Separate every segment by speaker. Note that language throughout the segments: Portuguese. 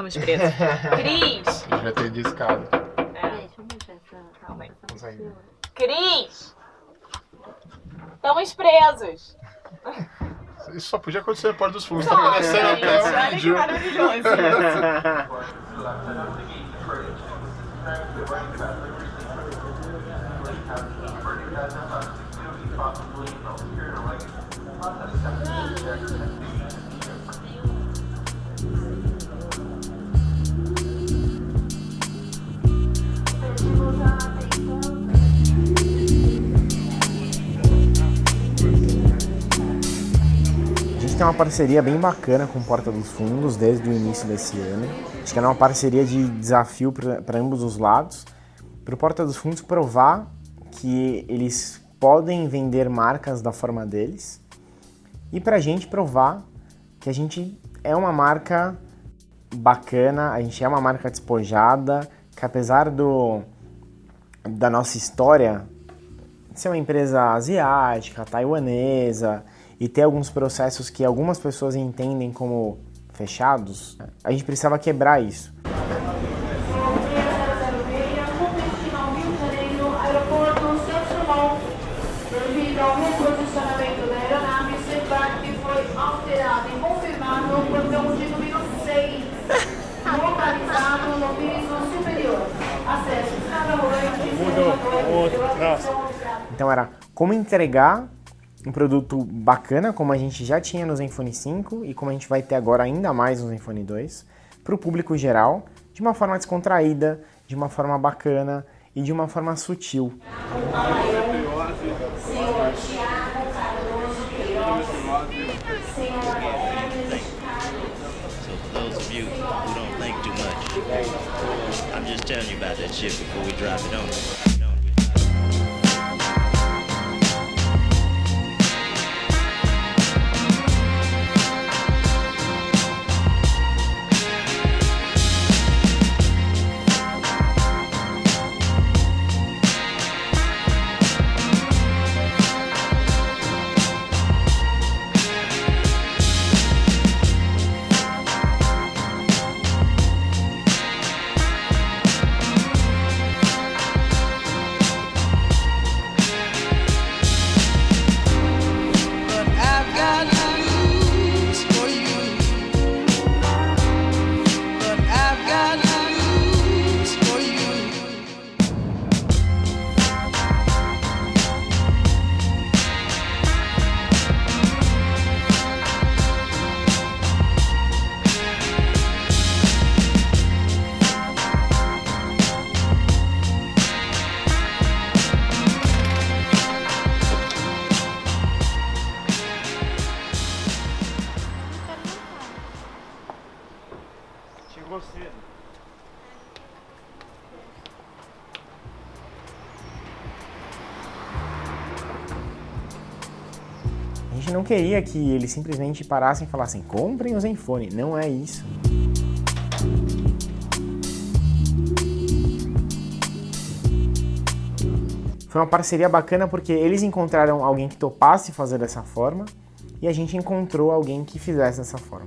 Speaker 1: Estamos presos. Cris!
Speaker 2: Já tem discado.
Speaker 3: Deixa eu mexer essa.
Speaker 1: Calma aí.
Speaker 2: Vamos ainda.
Speaker 1: Cris! Estamos presos.
Speaker 2: Isso só podia acontecer na Porta dos Fundos. Tá
Speaker 1: Nossa,
Speaker 2: aparecendo
Speaker 1: gente,
Speaker 2: até o
Speaker 1: olha que
Speaker 2: vídeo.
Speaker 1: maravilhoso.
Speaker 4: A gente tem uma parceria bem bacana com Porta dos Fundos desde o início desse ano. Acho que é uma parceria de desafio para ambos os lados. Para o Porta dos Fundos provar que eles podem vender marcas da forma deles e para a gente provar que a gente é uma marca bacana, a gente é uma marca despojada, que apesar da nossa história ser uma empresa asiática, taiwanesa e ter alguns processos que algumas pessoas entendem como fechados, a gente precisava quebrar isso.
Speaker 5: Devido ao reposicionamento da aeronave, o embarque foi alterado e confirmado no portão de número 6, localizado no piso superior. Acesso cada
Speaker 4: Então era como entregar um produto bacana, como a gente já tinha nos Zenfone 5 e como a gente vai ter agora ainda mais no Zenfone 2, para o público geral, de uma forma descontraída, de uma forma bacana e de uma forma sutil.
Speaker 6: Those of you who don't think too much, I'm just telling you about that shit before we drop it on you.
Speaker 4: Chegou cedo. A gente não queria que eles simplesmente parassem e falassem comprem o Zenfone, não é isso. Foi uma parceria bacana porque eles encontraram alguém que topasse fazer dessa forma e a gente encontrou alguém que fizesse dessa forma.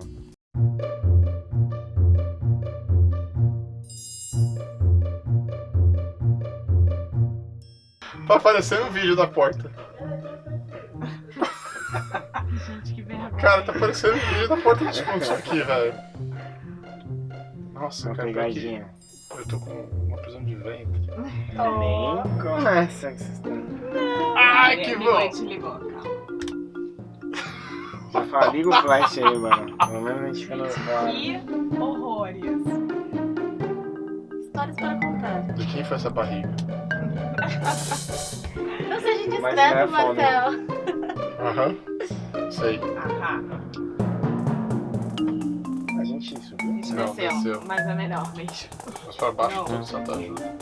Speaker 2: Tá aparecendo um vídeo da porta.
Speaker 1: Gente, que vergonha.
Speaker 2: Cara, tá aparecendo um vídeo da Porta dos Fundos aqui, velho. Nossa,
Speaker 4: Uma
Speaker 2: cara,
Speaker 4: pegadinha.
Speaker 2: eu tô com uma prisão de ventre.
Speaker 4: Nem começa.
Speaker 2: Ai, que
Speaker 1: Ligou,
Speaker 2: bom!
Speaker 1: desligou, calma.
Speaker 4: Já fala, liga o flash aí, mano. Pelo menos a gente fica no...
Speaker 1: Que horrores.
Speaker 3: Histórias para contar.
Speaker 2: De quem foi essa barriga?
Speaker 3: Não seja
Speaker 4: Mas não é
Speaker 3: discreto,
Speaker 4: fome.
Speaker 3: Marcelo.
Speaker 2: Aham. Sei.
Speaker 1: Aham.
Speaker 4: A gente subiu?
Speaker 2: Não, desceu.
Speaker 1: Mas é melhor mesmo.
Speaker 2: Mas pra baixo
Speaker 1: Não.
Speaker 2: tudo, Santa ajuda.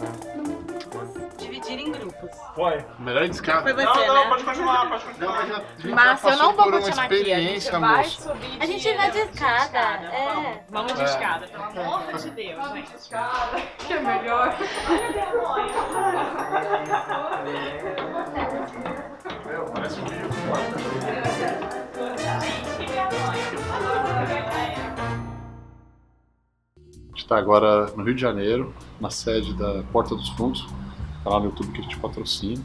Speaker 1: Dividir em grupos.
Speaker 4: Foi.
Speaker 2: Melhor escada.
Speaker 1: Foi você,
Speaker 4: Não,
Speaker 1: né?
Speaker 4: pode continuar, pode continuar.
Speaker 2: Não, mas a gente
Speaker 1: Márcia,
Speaker 2: já
Speaker 1: eu não
Speaker 2: passou
Speaker 1: vou
Speaker 2: por uma
Speaker 1: continuar aqui. A gente
Speaker 2: experiência,
Speaker 1: vai
Speaker 2: moço.
Speaker 1: subir
Speaker 3: A gente vai de escada, é.
Speaker 1: Vamos. Vamos de
Speaker 2: É.
Speaker 1: escada, pelo amor de Deus, gente. Escada, que é melhor.
Speaker 2: Meu, parece um livro. está agora no Rio de Janeiro, na sede da Porta dos Fundos, canal no YouTube que a gente patrocina.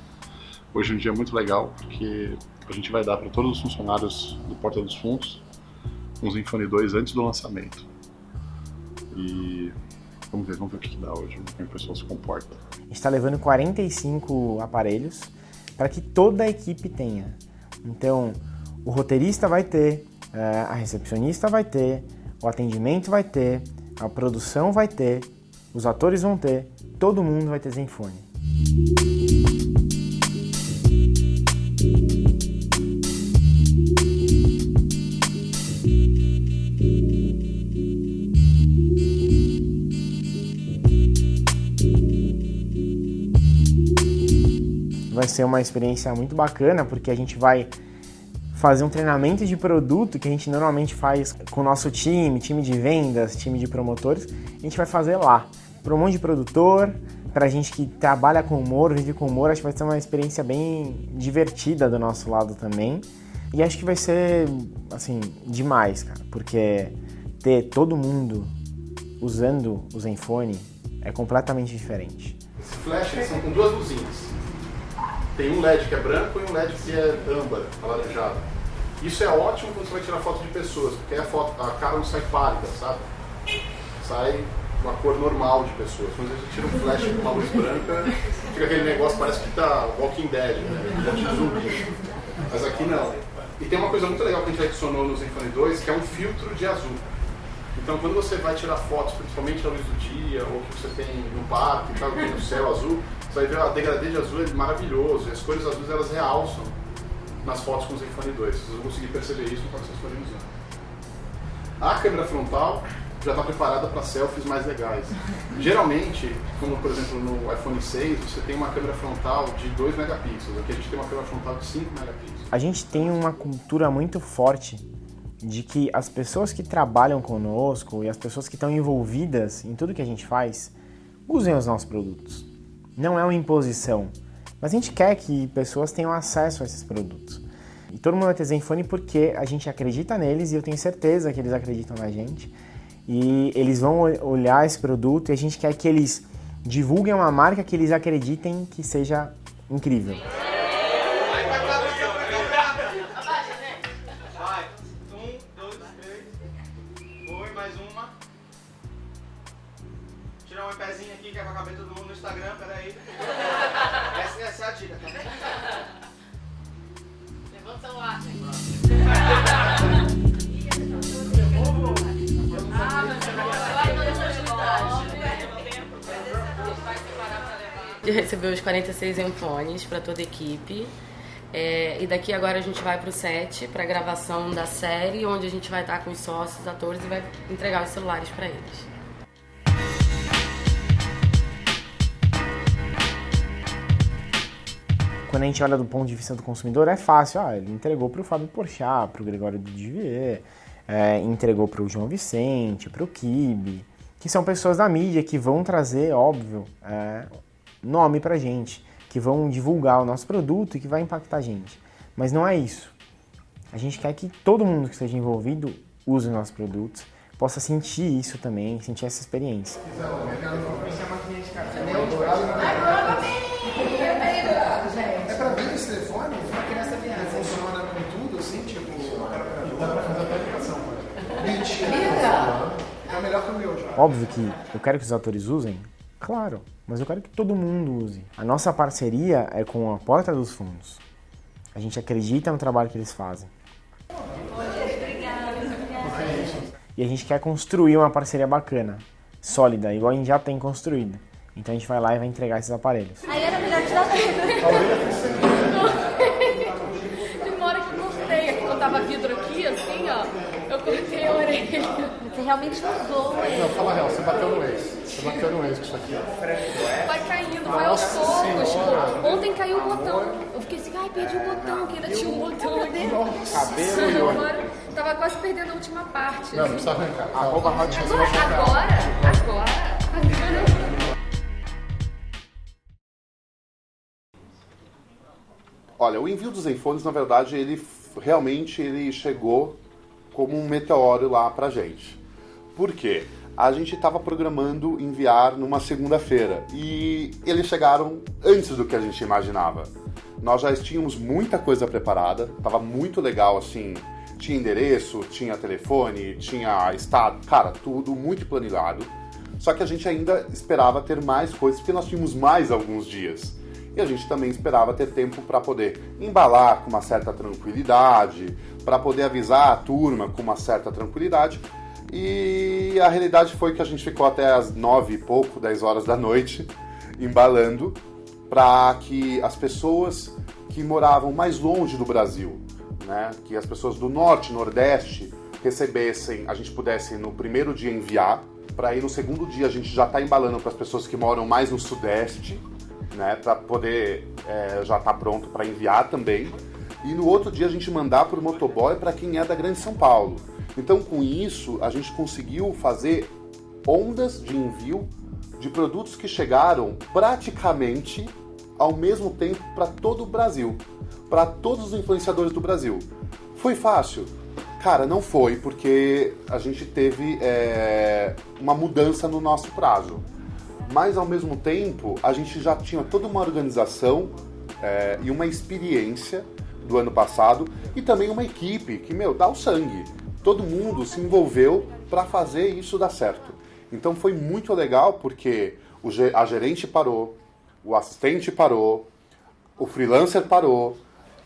Speaker 2: Hoje é um dia muito legal, porque a gente vai dar para todos os funcionários do Porta dos Fundos um Zenfone 2 antes do lançamento. E vamos ver o que dá hoje, como o pessoal se comporta.
Speaker 4: A gente está levando 45 aparelhos para que toda a equipe tenha. Então, o roteirista vai ter, a recepcionista vai ter, o atendimento vai ter, a produção vai ter, os atores vão ter, todo mundo vai ter Zenfone. Vai ser uma experiência muito bacana, porque a gente vai fazer um treinamento de produto que a gente normalmente faz com o nosso time de vendas, time de promotores, a gente vai fazer lá. Para um monte de produtor, para a gente que trabalha com humor, vive com humor, acho que vai ser uma experiência bem divertida do nosso lado também. E acho que vai ser, assim, demais, cara, porque ter todo mundo usando o Zenfone é completamente diferente.
Speaker 2: Esse flash eles são com duas luzinhas. Tem um LED que é branco e um LED que é âmbar, alaranjado. Isso é ótimo quando você vai tirar foto de pessoas, porque a cara não sai pálida, sabe? Sai uma cor normal de pessoas. Quando você tira um flash com uma luz branca, fica aquele negócio, parece que tá Walking Dead, né? Um monte de zumbi. Mas aqui não. E tem uma coisa muito legal que a gente adicionou no Zenfone 2, que é um filtro de azul. Então quando você vai tirar fotos, principalmente à luz do dia, ou que você tem no parque, tá, no céu azul, você vai ver a degradê de azul é maravilhoso, e as cores azuis elas realçam nas fotos com o Zenfone 2. Vocês vão conseguir perceber isso quando vocês forem usando. A câmera frontal já está preparada para selfies mais legais. Geralmente, como por exemplo no iPhone 6, você tem uma câmera frontal de 2 megapixels. Aqui a gente tem uma câmera frontal de 5 megapixels.
Speaker 4: A gente tem uma cultura muito forte de que as pessoas que trabalham conosco e as pessoas que estão envolvidas em tudo que a gente faz usem os nossos produtos. Não é uma imposição, mas a gente quer que pessoas tenham acesso a esses produtos. E todo mundo vai ter Zenfone porque a gente acredita neles e eu tenho certeza que eles acreditam na gente. E eles vão olhar esse produto e a gente quer que eles divulguem uma marca que eles acreditem que seja incrível.
Speaker 7: Vai, 1, 2, 3. Foi, mais uma. Tirar um pezinho aqui que é pra caber todo mundo no Instagram, peraí. Essa é a dica, tá?
Speaker 1: Levanta o celular, gente.
Speaker 8: De receber os 46 Zenfones para toda a equipe. E daqui agora a gente vai para o set, para a gravação da série, onde a gente vai estar com os sócios, atores e vai entregar os celulares para eles.
Speaker 4: Quando a gente olha do ponto de vista do consumidor, é fácil. Ele entregou para o Fábio Porchat, para o Gregório Duvivier, entregou para o João Vicente, para o Kibe, que são pessoas da mídia que vão trazer, óbvio, nome pra gente, que vão divulgar o nosso produto e que vai impactar a gente. Mas não é isso. A gente quer que todo mundo que esteja envolvido use os nossos produtos, possa sentir isso também, sentir essa experiência.
Speaker 9: É pra ver esse telefone? Uma criança viagem. Funciona com tudo, assim, tipo... Dá pra fazer até aplicação, Mentira! É melhor que o meu já.
Speaker 4: Óbvio que eu quero que os atores usem, claro, mas eu quero que todo mundo use. A nossa parceria é com a Porta dos Fundos. A gente acredita no trabalho que eles fazem. E a gente quer construir uma parceria bacana, sólida, igual a gente já tem construído. Então a gente vai lá e vai entregar esses aparelhos.
Speaker 3: Aí era melhor te dar
Speaker 1: Tem uma hora que eu cortei, aqui eu tava vidro aqui, assim, ó. Eu cortei a orelha.
Speaker 3: Você realmente usou ele.
Speaker 2: Não, fala a real, você bateu no ex. Você bateu no ex com isso aqui.
Speaker 1: Vai caindo, vai aos poucos. Ontem caiu o botão. Eu fiquei assim, ai, perdi o botão, que ainda tinha um botão aqui.
Speaker 2: Cabelo e olho.
Speaker 1: Agora, tava quase perdendo a última parte.
Speaker 2: Não, não precisa arrancar. Arroba Hot Shoes.
Speaker 1: Agora.
Speaker 10: Olha, o envio dos Zenfones, na verdade, ele realmente chegou como um meteoro lá pra gente. Por quê? a gente estava programando enviar numa segunda-feira e eles chegaram antes do que a gente imaginava. Nós já tínhamos muita coisa preparada, estava muito legal, assim, tinha endereço, tinha telefone, tinha estado, cara, tudo muito planilhado. Só que a gente ainda esperava ter mais coisas, porque nós tínhamos mais alguns dias. E a gente também esperava ter tempo para poder embalar com uma certa tranquilidade, para poder avisar a turma com uma certa tranquilidade. E a realidade foi que a gente ficou até as 9 e pouco, 10 horas da noite, embalando, para que as pessoas que moravam mais longe do Brasil, né, que as pessoas do norte, nordeste, recebessem, a gente pudesse no primeiro dia enviar, para aí no segundo dia a gente já está embalando para as pessoas que moram mais no sudeste, né, para poder já estar pronto para enviar também. E no outro dia a gente mandar para o motoboy para quem é da Grande São Paulo. Então, com isso, a gente conseguiu fazer ondas de envio de produtos que chegaram praticamente ao mesmo tempo para todo o Brasil, para todos os influenciadores do Brasil. Foi fácil? Cara, não foi, porque a gente teve uma mudança no nosso prazo. Mas, ao mesmo tempo, a gente já tinha toda uma organização e uma experiência do ano passado e também uma equipe que, dá o sangue. Todo mundo se envolveu para fazer isso dar certo. Então foi muito legal porque a gerente parou, o assistente parou, o freelancer parou.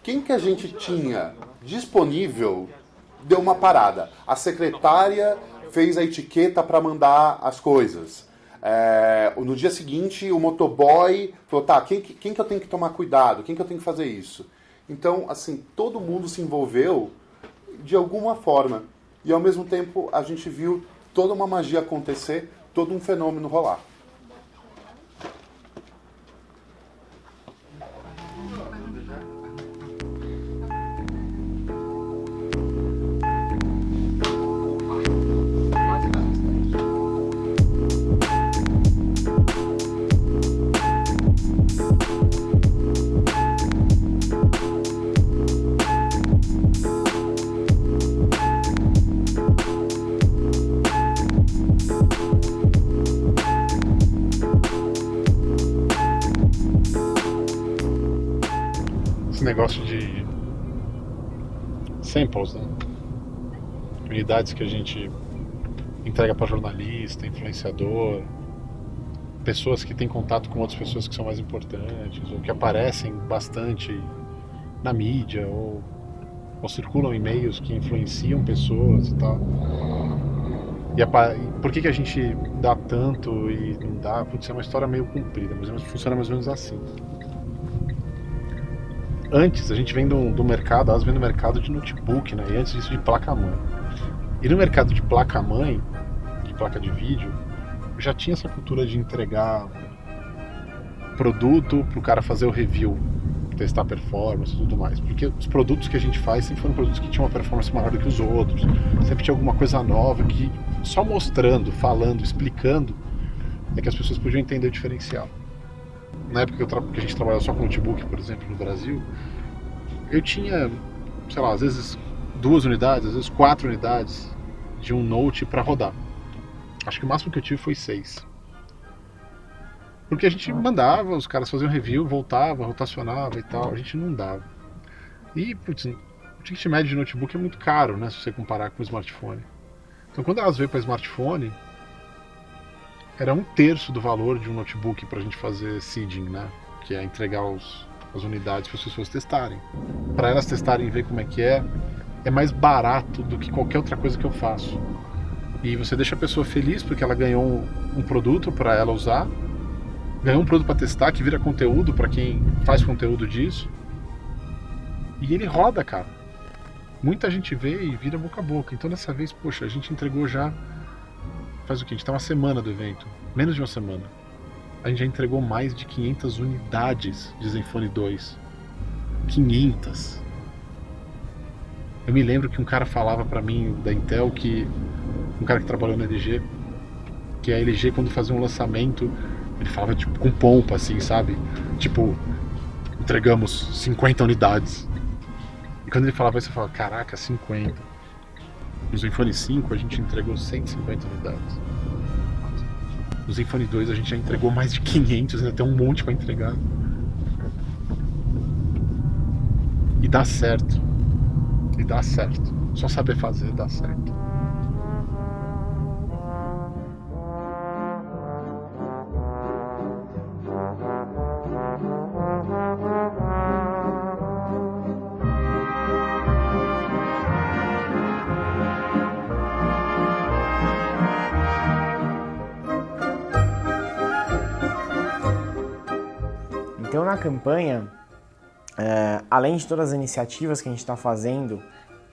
Speaker 10: Quem que a gente tinha disponível deu uma parada. A secretária fez a etiqueta para mandar as coisas. No dia seguinte, o motoboy falou, tá, quem que eu tenho que tomar cuidado? Quem que eu tenho que fazer isso? Então, assim, todo mundo se envolveu de alguma forma. E, ao mesmo tempo, a gente viu toda uma magia acontecer, todo um fenômeno rolar.
Speaker 11: Negócio de samples, né? Unidades que a gente entrega para jornalista, influenciador, pessoas que têm contato com outras pessoas que são mais importantes ou que aparecem bastante na mídia ou circulam e-mails que influenciam pessoas e tal. E por que a gente dá tanto e não dá? Putz, é uma história meio comprida, mas funciona mais ou menos assim. Antes, a gente vem do mercado, elas vêm do mercado de notebook, né? E antes disso de placa-mãe. E no mercado de placa-mãe, de placa de vídeo, já tinha essa cultura de entregar produto pro cara fazer o review, testar a performance e tudo mais. Porque os produtos que a gente faz sempre foram produtos que tinham uma performance maior do que os outros. Sempre tinha alguma coisa nova que só mostrando, falando, explicando é que as pessoas podiam entender o diferencial. Na época que a gente trabalhava só com notebook, por exemplo, no Brasil, eu tinha, sei lá, às vezes 2 unidades, às vezes 4 unidades de um Note para rodar. Acho que o máximo que eu tive foi 6. Porque a gente mandava, os caras faziam review, voltava, rotacionava e tal, a gente não dava. E, putz, o ticket médio de notebook é muito caro, né, se você comparar com o smartphone. Então quando elas veio para smartphone, era 1/3 do valor de um notebook para a gente fazer seeding, né? Que é entregar as unidades para as pessoas testarem. Para elas testarem e ver como é que é mais barato do que qualquer outra coisa que eu faço. E você deixa a pessoa feliz porque ela ganhou um produto para ela usar, ganhou um produto para testar que vira conteúdo para quem faz conteúdo disso. E ele roda, cara. Muita gente vê e vira boca a boca. Então dessa vez, poxa, a gente entregou já. Faz o quê? A gente tá uma semana do evento, menos de uma semana. A gente já entregou mais de 500 unidades de Zenfone 2. 500. Eu me lembro que um cara falava pra mim da Intel que um cara que trabalhou na LG, que a LG quando fazia um lançamento, ele falava tipo com pompa assim, sabe? Tipo, entregamos 50 unidades. E quando ele falava isso, eu falava, caraca, 50. No Zenfone 5 a gente entregou 150 unidades. No Zenfone 2 a gente já entregou mais de 500, ainda tem um monte para entregar. E dá certo. E dá certo. Só saber fazer dá certo.
Speaker 4: Então, na campanha, além de todas as iniciativas que a gente está fazendo,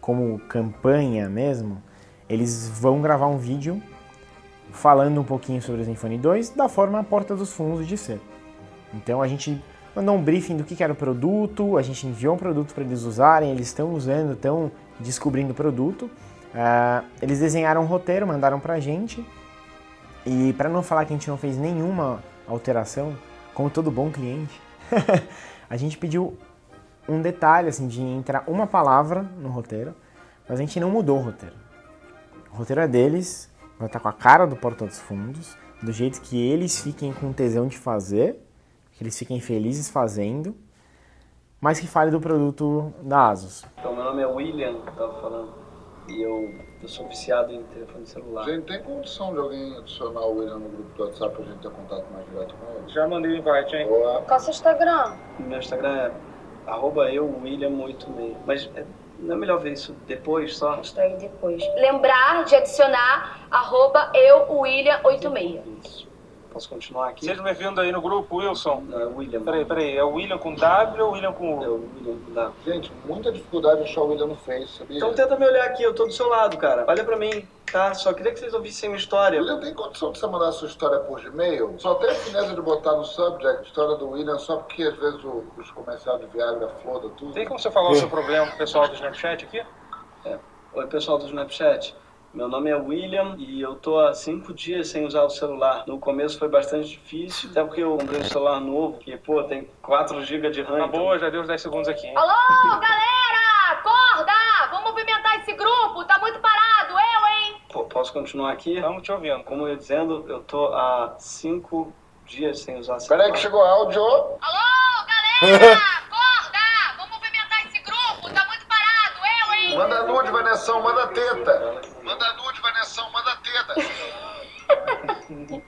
Speaker 4: como campanha mesmo, eles vão gravar um vídeo falando um pouquinho sobre o Zenfone 2 da forma a porta dos fundos de ser. Então, a gente mandou um briefing do que era o produto, a gente enviou um produto para eles usarem, eles estão usando, estão descobrindo o produto. Eles desenharam um roteiro, mandaram para a gente, e para não falar que a gente não fez nenhuma alteração, como todo bom cliente, a gente pediu um detalhe, assim, de entrar uma palavra no roteiro, mas a gente não mudou o roteiro. O roteiro é deles, vai estar com a cara do Porta dos Fundos, do jeito que eles fiquem com tesão de fazer, que eles fiquem felizes fazendo, mas que fale do produto da Asus.
Speaker 12: Então, meu nome é William, eu tava falando, e eu sou viciado em telefone celular.
Speaker 13: Gente, tem condição de alguém adicionar o William no grupo do WhatsApp pra gente ter contato mais direto com ele?
Speaker 12: Já mandei o invite, hein?
Speaker 13: Boa.
Speaker 3: Qual é o seu Instagram?
Speaker 12: Meu Instagram é @euwilliam86. Mas não é melhor ver isso depois só?
Speaker 3: Hashtag depois. Lembrar de adicionar @euwilliam86.
Speaker 12: Isso. Posso continuar aqui?
Speaker 14: Seja bem-vindo aí no grupo, Wilson.
Speaker 12: Não, é William.
Speaker 14: Peraí, é o William com W ou William com U?
Speaker 12: É o William com W.
Speaker 13: Gente, muita dificuldade de achar o William no Face, sabia?
Speaker 12: Então tenta me olhar aqui, eu tô do seu lado, cara. Olha pra mim, tá? Só queria que vocês ouvissem minha história.
Speaker 13: William, tem condição de você mandar a sua história por Gmail? Só tem a fineza de botar no subject, história do William, só porque às vezes os comerciais de Viagra floda tudo.
Speaker 14: Tem como você falar o seu problema com o pessoal do Snapchat aqui?
Speaker 12: Oi, pessoal do Snapchat. Meu nome é William e eu tô há 5 dias sem usar o celular. No começo foi bastante difícil, até porque eu comprei um celular novo, que, pô, tem 4 GB de RAM.
Speaker 14: Tá boa, já deu uns 10 segundos aqui, hein?
Speaker 3: Alô, galera! Acorda! Vamos movimentar esse grupo, tá muito parado, hein?
Speaker 12: Posso continuar aqui?
Speaker 14: Estamos te ouvindo.
Speaker 12: Como eu ia dizendo, eu tô há 5 dias sem usar o celular.
Speaker 13: Peraí que chegou áudio.
Speaker 3: Alô, galera! Acorda! Vamos movimentar esse grupo, tá muito parado, hein?
Speaker 13: Manda nude, Vanessão, manda teta. Manda nude, Vanessão, manda teta.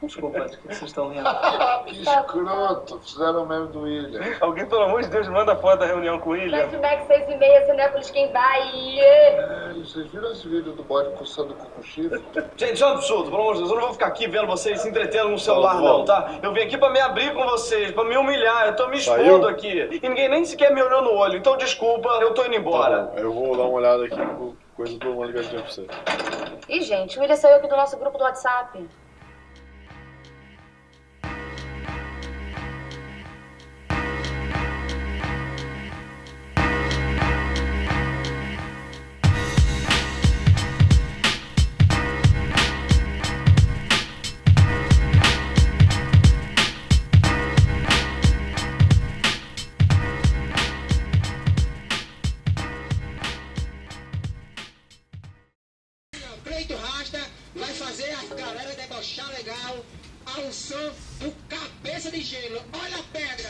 Speaker 12: Desculpa, de que vocês estão rindo?
Speaker 13: Que escroto, fizeram o meme do William.
Speaker 14: Alguém, pelo amor de Deus, manda foto da reunião com o William.
Speaker 3: Flashback 6h30, Cinépolis quem vai.
Speaker 13: Vocês viram esse vídeo do bode coçando o cu com chifre?
Speaker 12: Gente, isso é um absurdo, pelo amor de Deus. Eu não vou ficar aqui vendo vocês se entretendo no celular, não, tá? Eu vim aqui pra me abrir com vocês, pra me humilhar. Eu tô me expondo aqui. E ninguém nem sequer me olhou no olho. Então, desculpa, eu tô indo embora.
Speaker 11: Eu vou dar uma olhada aqui com coisa do uma ligadinha pra você.
Speaker 3: Ih, gente, o William saiu aqui do nosso grupo do WhatsApp.
Speaker 15: Cleito Rasta vai fazer a galera debochar legal ao som do Cabeça de Gelo. Olha a pedra!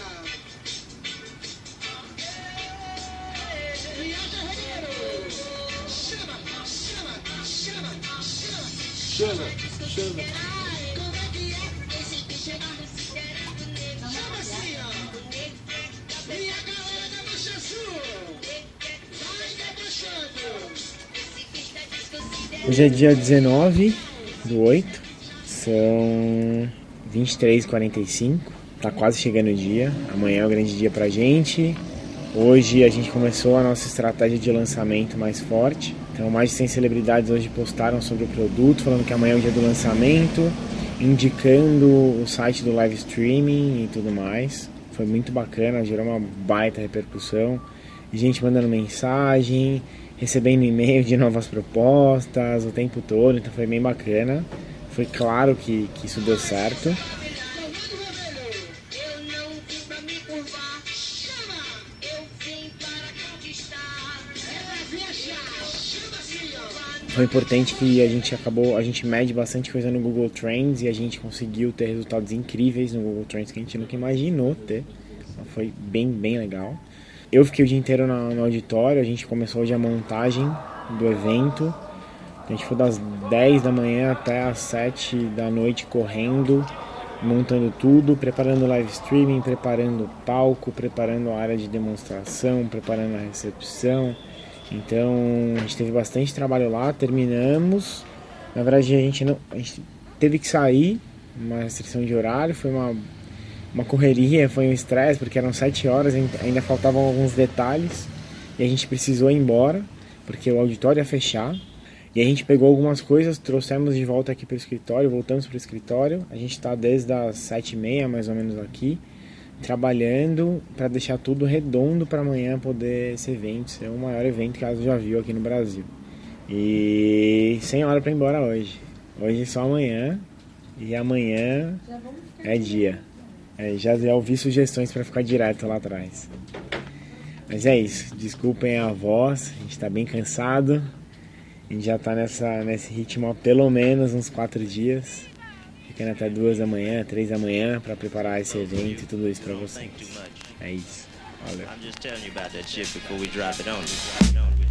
Speaker 15: Viaja, Regueiro! Chama, chama, chama, chama!
Speaker 13: Chama, chama.
Speaker 15: Como é que é? Esse bicho chama assim, ó! E a galera debocha sul! Vai debochando!
Speaker 4: Hoje é dia 19/8, são 23h45, tá quase chegando o dia, amanhã é o grande dia pra gente. Hoje a gente começou a nossa estratégia de lançamento mais forte, então mais de 100 celebridades hoje postaram sobre o produto, falando que amanhã é o dia do lançamento, indicando o site do live streaming e tudo mais. Foi muito bacana, gerou uma baita repercussão, gente mandando mensagem, recebendo e-mail de novas propostas o tempo todo, então foi bem bacana. Foi claro que isso deu certo. Foi importante que a gente mede bastante coisa no Google Trends e a gente conseguiu ter resultados incríveis no Google Trends que a gente nunca imaginou ter. Então foi bem legal. Eu fiquei o dia inteiro no auditório, a gente começou hoje a montagem do evento. A gente foi das 10 da manhã até as 7 da noite correndo, montando tudo, preparando live streaming, preparando o palco, preparando a área de demonstração, preparando a recepção. Então a gente teve bastante trabalho lá, terminamos. Na verdade a gente teve que sair, uma restrição de horário, foi uma correria, foi um estresse, porque eram 7 horas, ainda faltavam alguns detalhes e a gente precisou ir embora, porque o auditório ia fechar. E a gente pegou algumas coisas, trouxemos de volta aqui para o escritório, voltamos para o escritório. A gente está desde as 7h30 mais ou menos aqui, trabalhando para deixar tudo redondo para amanhã poder esse evento ser o maior evento que a já viu aqui no Brasil. E sem hora para ir embora hoje. Hoje é só amanhã e amanhã é dia. Já ouvi sugestões para ficar direto lá atrás. Mas é isso, desculpem a voz, a gente está bem cansado. A gente já está nesse ritmo há pelo menos uns 4 dias. Ficando até 2 da manhã, 3 da manhã para preparar esse evento e tudo isso para vocês. É isso. Valeu.
Speaker 6: I'm just telling you about that shit before we drop it on you.